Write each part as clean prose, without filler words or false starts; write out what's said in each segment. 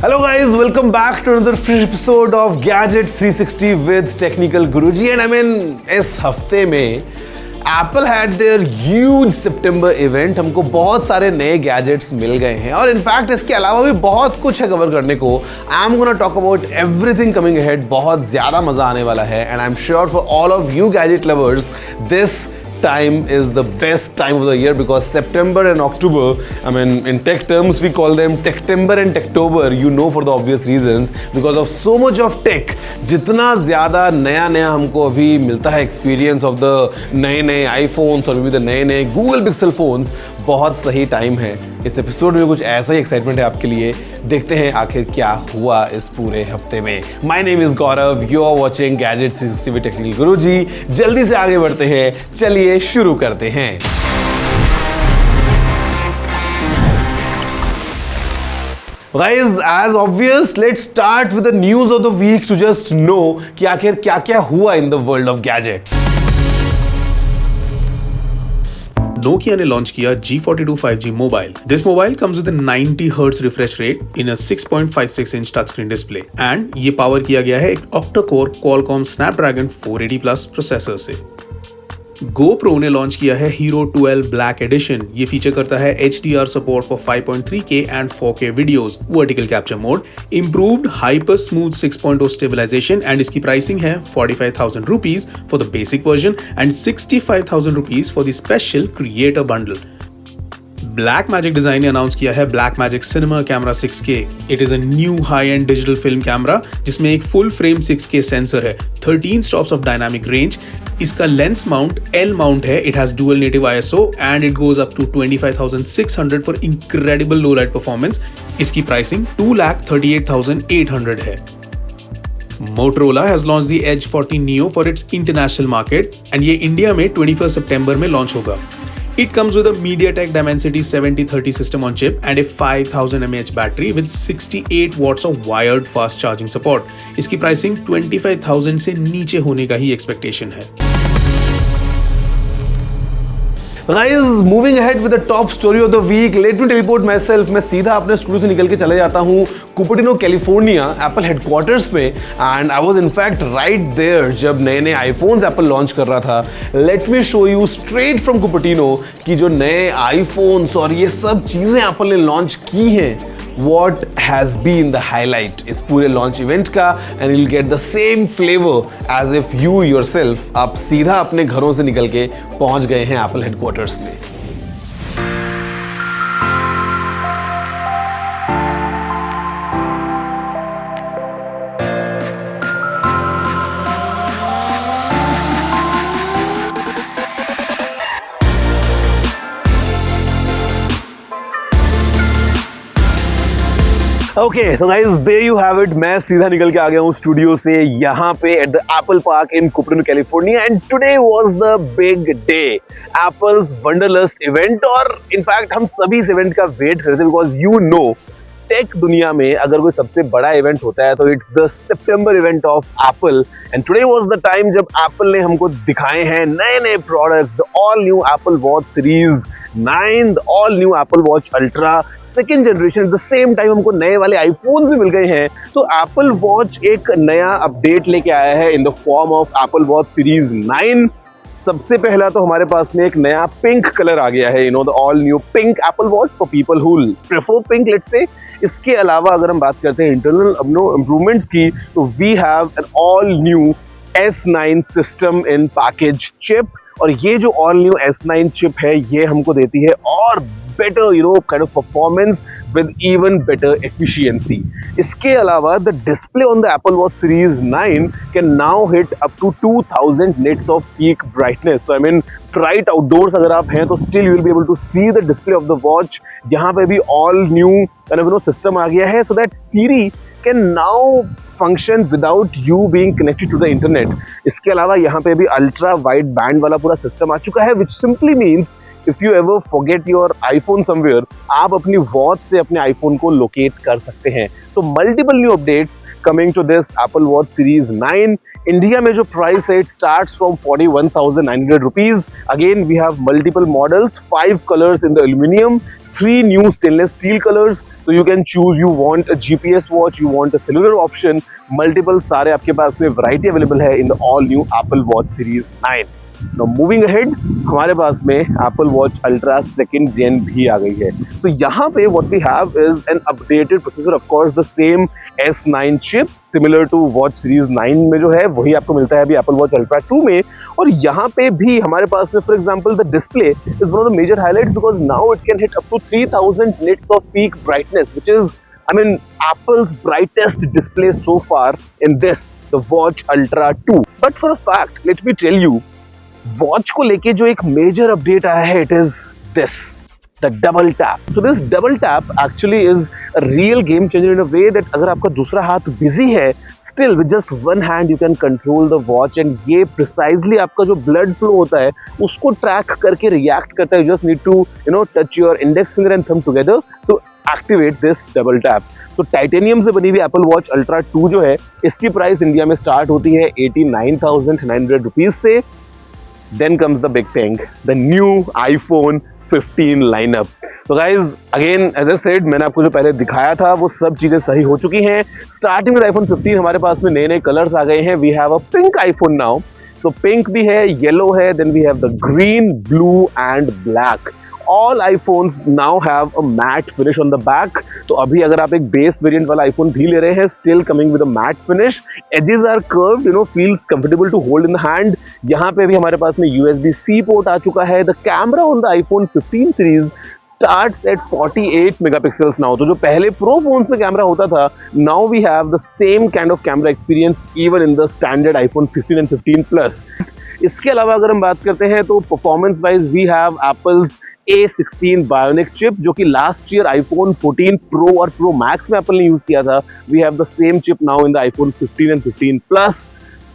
Hello guys, welcome back to another fresh episode of Gadget 360 with Technical Guruji. And I mean, इस हफ्ते में Apple had their huge September event. हमको बहुत सारे नए gadgets मिल गए हैं और इनफैक्ट इसके अलावा भी बहुत कुछ है कवर करने को. I am gonna talk about everything coming ahead. बहुत ज़्यादा मज़ा आने वाला है and I am sure for all of you gadget lovers this time is the best time of the year because September and October, I mean in tech terms we call them Techtember and Techtober, you know, for the obvious reasons because of so much of tech. जितना ज़्यादा नया हमको अभी मिलता है experience of the नए iPhones और भी द नए Google Pixel phones, बहुत सही टाइम है. इस एपिसोड में कुछ ऐसा ही एक्साइटमेंट है आपके लिए. देखते हैं आखिर क्या हुआ इस पूरे हफ्ते में. My name is Gaurav, you are watching Gadget 360 with Technical Guruji. जल्दी से आगे बढ़ते हैं, चलिए शुरू करते हैं. Guys, as obvious, let's start with the news of the week to just know कि आखिर क्या हुआ in the world of gadgets. Nokia ने लॉन्च किया G42 5G mobile. This mobile comes with a 90 Hz refresh rate in a 6.56 inch touchscreen display and ये power किया गया है एक octa-core Qualcomm Snapdragon 480 Plus processor से. GoPro ने launch किया है Hero 12 Black Edition. ये फीचर करता है HDR support for 5.3K and 4K videos, vertical capture mode, improved hyper smooth 6.0 stabilization and इसकी प्राइसिंग है 45,000 rupees for the basic version and 65,000 rupees for the special creator bundle. Blackmagic design ने announce किया है Blackmagic Cinema Camera 6K. It is a new high-end digital film camera जिसमें एक full frame 6K sensor है, 13 stops of dynamic range. इसका lens mount L mount है. It has dual native ISO and it goes up to 25,600 for incredible low light performance. इसकी pricing 2,38,800 है. Motorola has launched the Edge 40 Neo for its international market and ये India में 21 सितंबर में launch होगा. It comes with a MediaTek Dimensity 7030 system on chip and a 5000 mAh battery with 68 watts of wired fast charging support. इसकी pricing 25,000 से नीचे होने का ही expectation है. Guys, moving ahead with the top story of the week, let me teleport myself. मैं सीधा अपने studio से निकल के चले जाता हूँ कुपरटिनो कैलिफोर्निया एप्पल हेडक्वार्टर्स में and I was in fact right there जब नए आईफोन्स एप्पल लॉन्च कर रहा था. Let me show you straight from Cupertino कि जो नए आईफोन्स और ये सब चीज़ें एप्पल ने लॉन्च की हैं, what has been the highlight इस पूरे लॉन्च इवेंट का and you'll get the same flavor as if you yourself आप सीधा अपने घरों से निकल के पहुंच गए हैं एप्पल हेडक्वार्टर्स में. Okay, so guys, there you have it. मैं सीधा निकल के आ गया हूँ स्टूडियो से यहाँ पे at the Apple Park in Cupertino, California, and today was the big day, Apple's Wonderlust event. और इनफैक्ट हम सभी इस इवेंट का वेट करते हैं because you know, टेक दुनिया में अगर कोई सबसे बड़ा इवेंट होता है तो it's the September event of Apple and today was the time जब एप्पल ने हमको दिखाए हैं नए products. The all new Apple watch series 9, the all new Apple watch ultra second generation. At the same time हमको नए वाले iPhone भी मिल गए हैं. तो एप्पल वॉच एक नया अपडेट लेके आया है in the form of Apple watch series 9. सबसे पहला तो हमारे पास में एक नया पिंक कलर आ गया है, the all new pink Apple watch for people who prefer pink, let's say. इसके अलावा अगर हम बात करते हैं इंटरनल इम्प्रूवमेंट्स की तो we have an all new S9 system in package chip और ये जो ऑल न्यू S9 चिप है ये हमको देती है और better kind of performance with even better efficiency. इसके अलावा the display on the Apple Watch Series 9 can now hit up to 2000 nits of peak brightness. So I mean bright outdoors अगर आप हैं तो still you will be able to see the display of the watch. यहाँ पे भी all new kind of system आ गया है so that Siri can now function without you being connected to the internet. इसके अलावा यहाँ पे भी ultra wide band वाला पूरा system आ चुका है which simply means if you ever forget your iPhone somewhere, आप अपनी वॉच से अपने आईफोन को लोकेट कर सकते हैं. So multiple new updates coming to this Apple Watch Series 9. India में जो प्राइस है, it starts from 41,900 rupees. Again, we have multiple models, 5 colors in the aluminum, 3 new stainless steel colors, so you can choose. You want a GPS watch, you want a cellular option, multiple सारे आपके पास में variety available है in the all new Apple Watch Series 9. Now moving ahead, हमारे पास में Apple Watch Ultra 2nd Gen भी आ गई है. तो यहाँ पे what we have is an updated processor, of course the same S9 chip similar to Watch Series 9 में जो है वही आपको मिलता है अभी Apple Watch Ultra 2 में. और यहाँ पे भी हमारे पास में for example the display is one of the major highlights because now it can hit up to 3000 nits of peak brightness, which is, I mean, Apple's brightest display so far in this, the Watch Ultra 2. But for a fact, let me tell you, watch को लेके जो एक major update आया है, it is this, the double tap. So this double tap actually is a real game changer in a way that अगर आपका दूसरा हाथ बिजी है, still with just one hand you can control the watch and ये precisely आपका जो blood flow होता है उसको ट्रैक करके रिएक्ट करता है. You just need to touch your index finger and thumb together to activate this double tap. तो टाइटेनियम से बनी हुई एप्पल वॉच अल्ट्रा 2 जो है, इसकी प्राइस इंडिया में स्टार्ट होती है 89,900 रुपीज से. Then comes the big thing, the new iPhone 15 lineup. So guys, again as I said, मैंने आपको जो पहले दिखाया था वो सब चीजें सही हो चुकी हैं. Starting with iPhone 15 हमारे पास में नए नए कलर्स आ गए हैं. We have a pink iPhone now. So pink भी है, yellow है, then we have the green, blue and black. All iPhones now have a matte finish on the back. तो अभी अगर आप एक बेस वेरिएंट वाला iPhone भी ले रहे हैं, still coming with a matte finish. Edges are curved, feels comfortable to hold in the hand. यहाँ पे भी हमारे पास में USB-C पोर्ट आ चुका है. The camera on the iPhone 15 series starts at 48 megapixels now. तो जो पहले Pro phones में कैमरा होता था, now we have the same kind of camera experience even in the standard iPhone 15 and 15 Plus. इसके अलावा अगर हम बात करते हैं तो performance wise we have Apple's A16 Bionic chip जो कि लास्ट ईयर iPhone 14 Pro और Pro Max में Apple ने यूज किया था. We have the same chip now in the iPhone 15 and 15 Plus.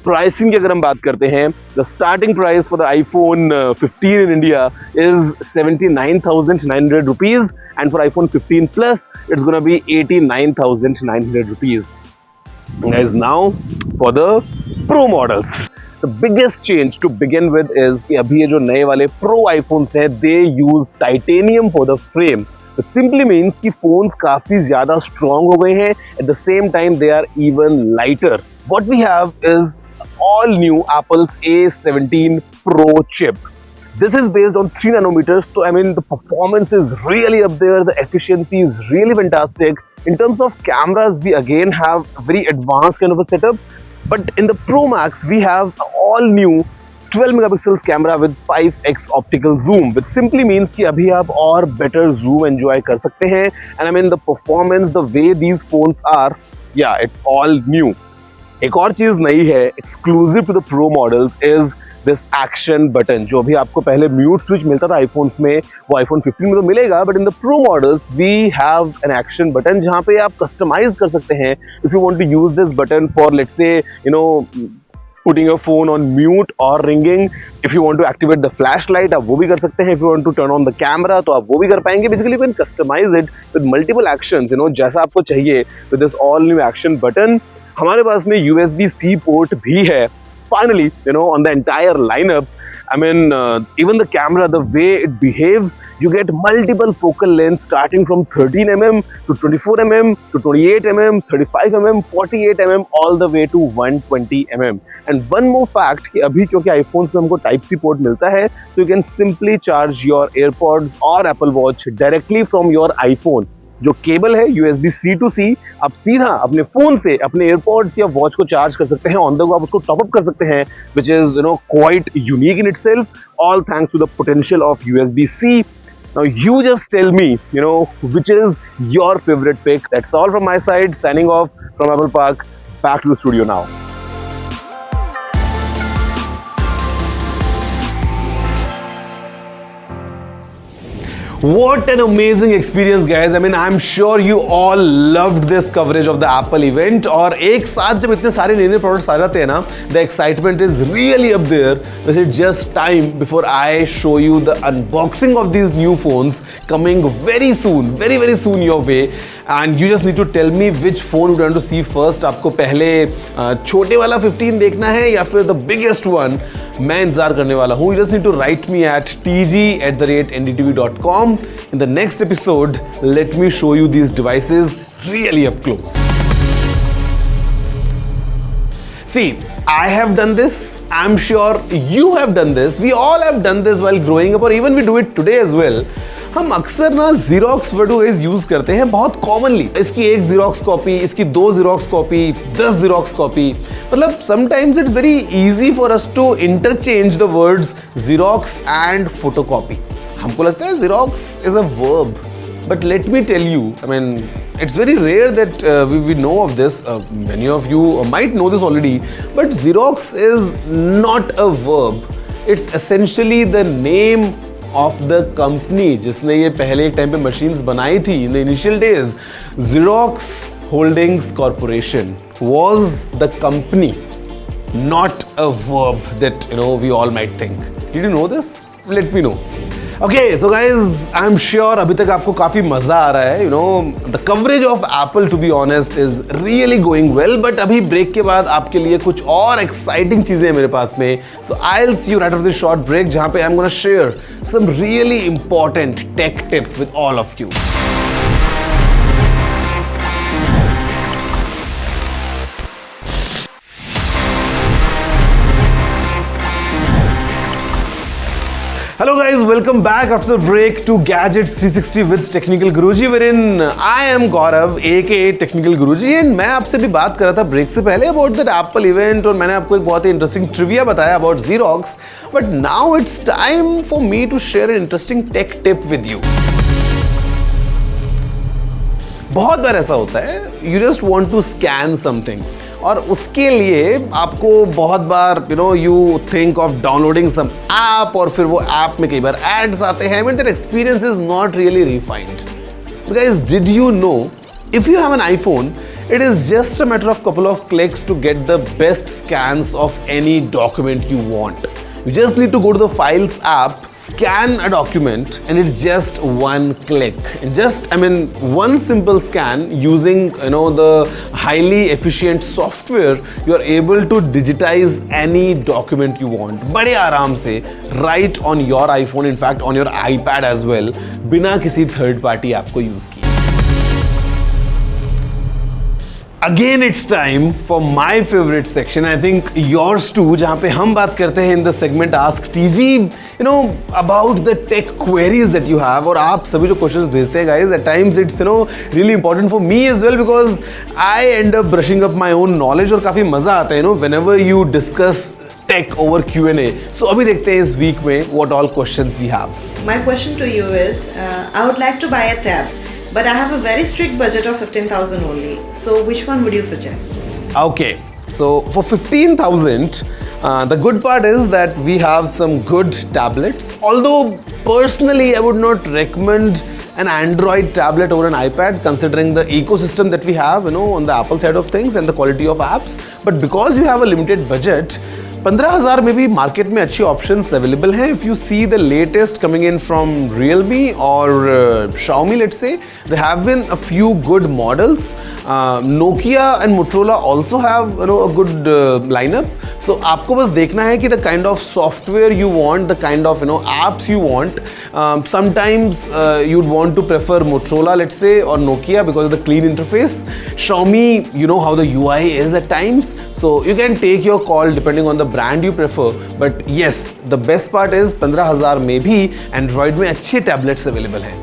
Pricing की अगर हम बात करते हैं, the starting price for the iPhone 15 in India is 79,900 rupees and for iPhone 15 Plus it's gonna be 89,900 rupees. Guys, now for the Pro models. The biggest change to begin with is कि अभी ये जो नए वाले Pro iPhones हैं, they use titanium for the frame. It simply means कि phones काफी ज़्यादा strong हो गए हैं. At the same time, they are even lighter. What we have is all new Apple's A17 Pro chip. This is based on 3 nanometers. So I mean, the performance is really up there. The efficiency is really fantastic. In terms of cameras, we again have a very advanced kind of a setup. But in the Pro Max, we have all new 12 megapixels camera with 5x optical zoom, which simply means कि अभी आप और better zoom enjoy कर सकते हैं. And I mean the performance, the way these phones are, yeah, it's all new. एक और चीज नई है, exclusive to the Pro models is this action button. जो भी आपको पहले म्यूट स्विच मिलता था iPhones में, वो iPhone 15 में तो मिलेगा, but in the Pro models we have an action button जहाँ पे आप customize कर सकते हैं. If you want to use this button for, let's say, putting your phone on mute or ringing, if you want to activate the flashlight, आप वो भी कर सकते हैं. If you want to turn on the camera, तो आप वो भी कर पाएंगे. Basically, you can customize it with multiple actions, जैसा आपको चाहिए. With this all new action button, हमारे पास में USB-C पोर्ट भी है. Finally, on the entire lineup, I mean, even the camera, the way it behaves, you get multiple focal lengths starting from 13mm to 24mm to 28mm, 35mm, 48mm, all the way to 120mm. And one more fact कि अभी क्योंकि iPhones में हमको Type-C port मिलता है, so you can simply charge your AirPods or Apple Watch directly from your iPhone. जो cable है USB-C to C, आप सीधा अपने फोन से अपने एयरपॉड्स या वॉच को चार्ज कर सकते हैं. ऑन द गो आप उसको टॉप अप कर सकते हैं, which is quite unique in itself, all thanks to the potential of USB-C. Now you just tell me, which is your favorite pick. That's all from my side. Signing off from Apple Park. Back to the studio now. What an amazing experience, guys. I mean, I'm sure you all loved this coverage of the Apple event. और एक साथ जब इतने सारे नए products आ जाते हैं ना, the excitement is really up there. But it's just time before I show you the unboxing of these new phones coming very soon, very very soon your way. And you just need to tell me which phone you want to see first. आपको पहले छोटे वाला 15 देखना है या फिर the biggest one मैं इंतजार करने वाला हूँ. You just need to write me at tg@ndtv.com. In the next episode, let me show you these devices really up close. See, I have done this. I'm sure you have done this. We all have done this while growing up, or even we do it today as well. हम अक्सर ना Xerox photos use करते हैं बहुत commonly. इसकी एक Xerox copy, इसकी 2 Xerox copy, 10 Xerox copy. मतलब sometimes it's very easy for us to interchange the words Xerox and photocopy. हमको लगता है Xerox is a verb. But let me tell you, I mean, it's very rare that we know of this. Many of you might know this already. But Xerox is not a verb. It's essentially the name of the company जिसने ये पहले एक time पे machines बनाई थी in the initial days. Xerox Holdings Corporation was the company, not a verb that we all might think. Did you know this? Let me know. Okay, so guys, I'm sure अभी तक आपको काफी मजा आ रहा है. The coverage of Apple, to be honest, is really going well. But अभी break के बाद आपके लिए कुछ और exciting चीजें हैं मेरे पास में. So I'll see you right after this short break, जहाँ पे I'm gonna share some really important tech tips with all of you. Hello guys, welcome back after the break to Gadgets 360 with Technical Guruji, wherein I am Gaurav, aka Technical Guruji, and मैं आपसे भी बात कर रहा था break से पहले about that Apple event, और मैंने आपको एक बहुत ही interesting trivia बताया about Xerox, but now it's time for me to share an interesting tech tip with you. बहुत बार ऐसा होता है, you just want to scan something, और उसके लिए आपको बहुत बार you think of downloading some app, और फिर वो ऐप में कई बार ads आते हैं. I mean, that experience is not really refined. But guys, did you know if you have an iPhone, it is just a matter of couple of clicks to get the best scans of any document you want. You just need to go to the Files app, scan a document, and it's just one click. And one simple scan using the highly efficient software, you are able to digitize any document you want. बड़े आराम से, right on your iPhone, in fact on your iPad as well, बिना किसी third party app को use किए. Again, it's time for my favorite section. I think yours too, जहाँ पे हम बात करते हैं in the segment Ask TG, about the tech queries that you have. और आप सभी जो questions भेजते हैं guys, at times it's really important for me as well, because I end up brushing up my own knowledge, और काफी मजा आता है whenever you discuss tech over Q&A. So अभी देखते हैं इस week में what all questions we have. My question to you is, I would like to buy a tab, but I have a very strict budget of 15,000 only. So which one would you suggest? Okay, so for 15,000, the good part is that we have some good tablets. Although personally, I would not recommend an Android tablet over an iPad, considering the ecosystem that we have, on the Apple side of things and the quality of apps. But because you have a limited budget, 15,000 में भी market में अच्छी options available हैं. If you see the latest coming in from Realme और Xiaomi, let's say, there have been a few good models. Nokia and Motorola also have a good lineup. So आपको बस देखना है कि the kind of software you want, the kind of apps you want. Sometimes you'd want to prefer Motorola, let's say, or Nokia because of the clean interface. Xiaomi, how the UI is at times. So you can take your call depending on the brand you prefer. But yes, the best part is 15,000 में भी Android में अच्छे tablets available हैं.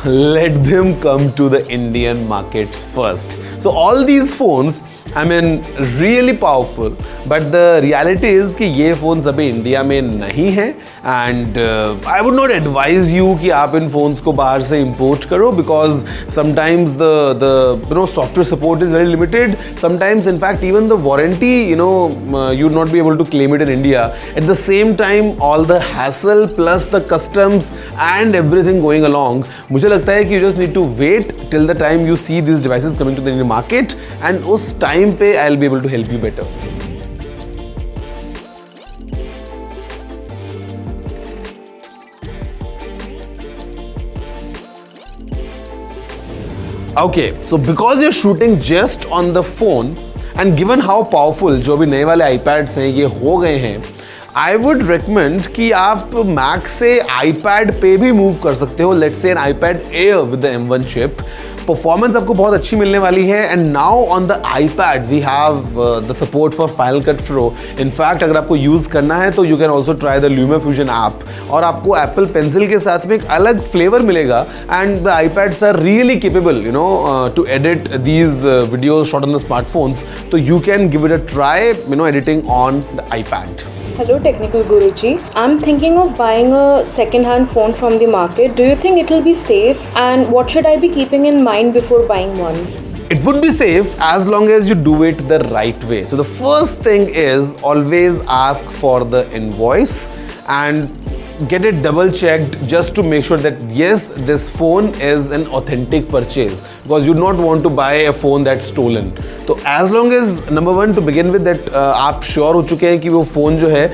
Let them come to the Indian markets first. So all these phones, really powerful, but the reality is कि ये phones अभी India में नहीं हैं, and I would not advise you कि आप इन phones को बाहर से import करो, because sometimes the software support is very limited. Sometimes, in fact, even the warranty, you would not be able to claim it in India. At the same time, all the hassle plus the customs and everything going along, मुझे लगता है कि you just need to wait till the time you see these devices coming to the Indian market, and उस time पे I'll be able to help you better. Okay, so because you're shooting just on the phone and given how powerful जो भी नए वाले iPads हैं ये हो गए हैं, I would recommend कि आप Mac से iPad पे भी move कर सकते हो. Let's say an iPad Air with the M1 chip. Performance आपको बहुत अच्छी मिलने वाली है. And now on the iPad we have the support for final cut pro. In fact अगर आपको यूज करना है तो you can also try the LumaFusion app, और आपको एप्पल पेंसिल के साथ में एक अलग फ्लेवर मिलेगा. And the iPads are really capable to edit these videos shot on the smartphones. तो you can give it a try editing on the iPad. Hello Technical Guruji. I'm thinking of buying a second-hand phone from the market. Do you think it will be safe, and what should I be keeping in mind before buying one? It would be safe as long as you do it the right way. So the first thing is always ask for the invoice and get it double checked just to make sure that yes, this phone is an authentic purchase, because you do not want to buy a phone that's stolen. So as long as number one to begin with that आप sure हो चुके हैं कि वो phone जो है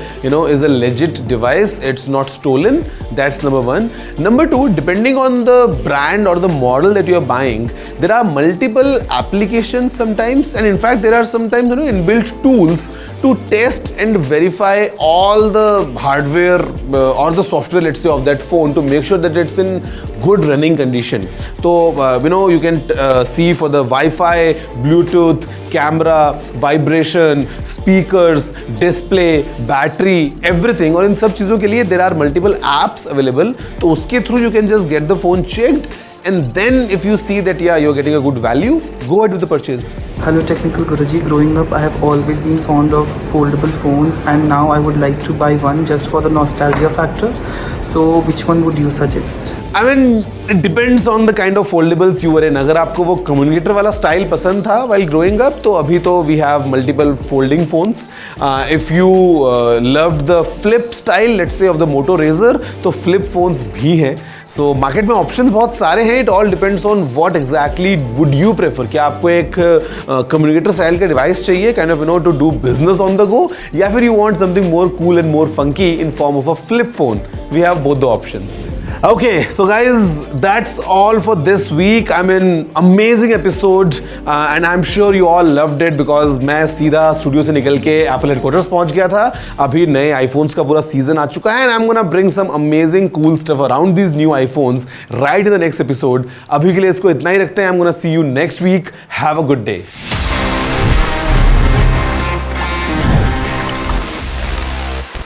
is a legit device, it's not stolen. That's number one. Number two, depending on the brand or the model that you are buying, there are multiple applications sometimes, and in fact there are sometimes inbuilt tools to test and verify all the hardware or the software, let's say, of that phone to make sure that it's in good running condition. So you can see for the Wi-Fi, Bluetooth, camera, vibration, speakers, display, battery, everything. और इन सब चीज़ों के लिए there are multiple apps available. तो उसके through you can just get the phone checked. And then if you see that you're getting a good value, go ahead with the purchase. Hello Technical Guruji. Growing up, I have always been fond of foldable phones, and now I would like to buy one just for the nostalgia factor. So which one would you suggest? I mean, it depends on the kind of foldables you were in. अगर आपको वो communicator वाला style पसंद था while growing up, तो अभी तो we have multiple folding phones. If you loved the flip style, let's say, of the Moto Razr, तो flip phones भी हैं. सो मार्केट में ऑप्शंस बहुत सारे हैं. It all depends on what exactly would you prefer. क्या आपको एक कम्युनिकेटर स्टाइल का डिवाइस चाहिए kind of to do business on the go, या फिर you want something more cool and more funky in form of a flip phone. We have both the options. Okay, so guys, that's all for this week. I mean, amazing episode, and I'm sure you all loved it because मैं सीधा studio से निकल के Apple headquarters पहुंच गया था. अभी नए iPhones का पूरा सीजन आ चुका है, and I'm gonna bring some amazing cool stuff around these new iPhones right in the next episode. अभी के लिए इसको इतना ही रखते हैं. I'm gonna see you next week. Have a good day.